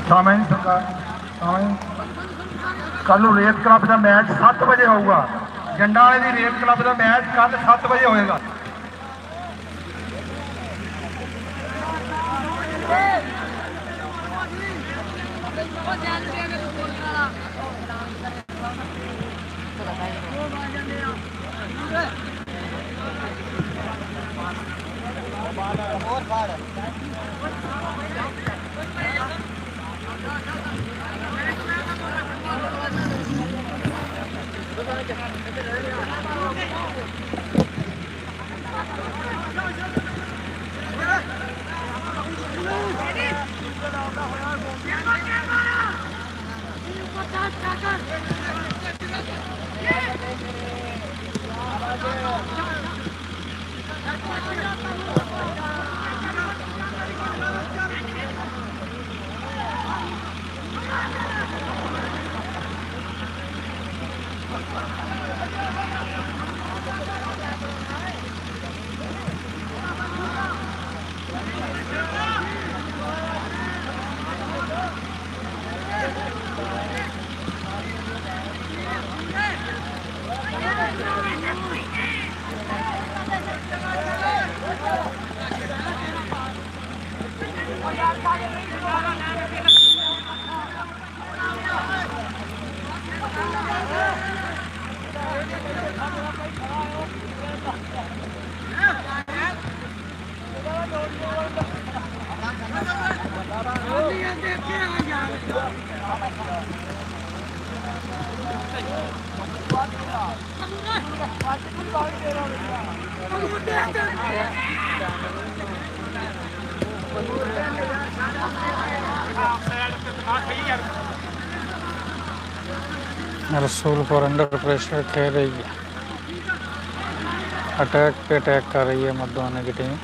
सामने कल रेत क्लब का मैच 7 बजे होगा। जंडा वाले की रेत क्लब का मैच कल 7 बजे होएगा। रसूलपुर अंडर प्रेशर खेल रही है, अटैक पे अटैक कर रही है मर्दाना की टीम।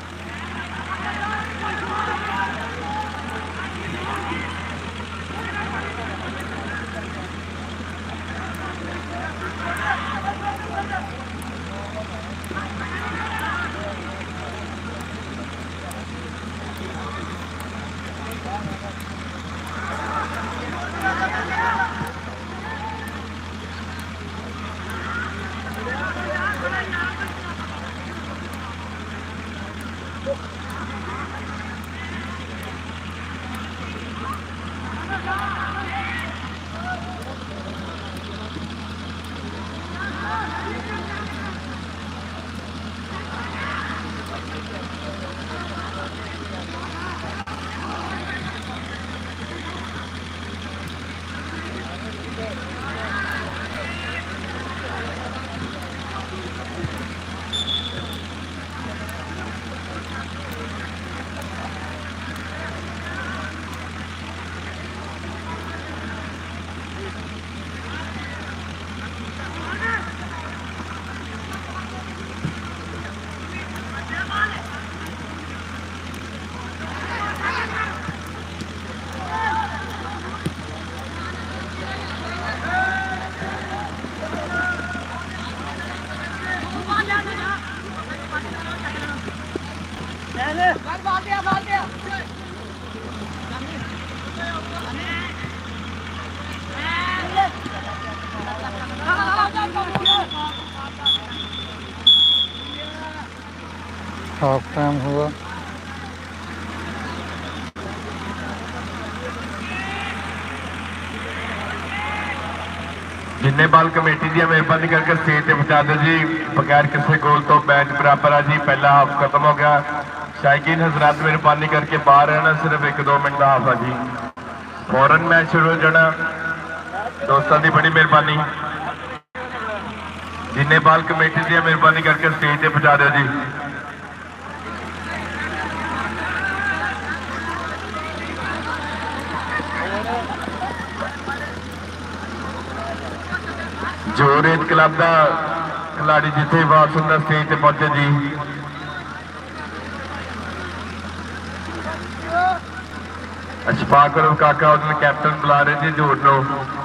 हाफ टाइम हुआ। जिन्हें बाल कमेटी की मेहरबानी करके स्टेज से पहुंचा दो जी, बगैर किसी गोल तो मैच बराबर है जी। पहला हाफ खत्म हो गया। शायकीन हजरात मेहरबानी करके बाहर रहना, सिर्फ 1-2 मिनट का हाफ है जी। फौरन मैच शुरू हो जाना, दोस्तों की बड़ी मेहरबानी। जिन्हें बाल कमेटी की मेहरबानी करके स्टेज से पहुंचा दो जी। जो रेत क्लब का खिलाड़ी जिथे वापस होंगे स्टेज से पहुंचे जी। अशफाक और काका उन्होंने कैप्टन बुला रहे जी। जोड़ लो,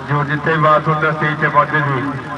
जो जिथे वापस होंगे स्टेज से पहुंचे जी।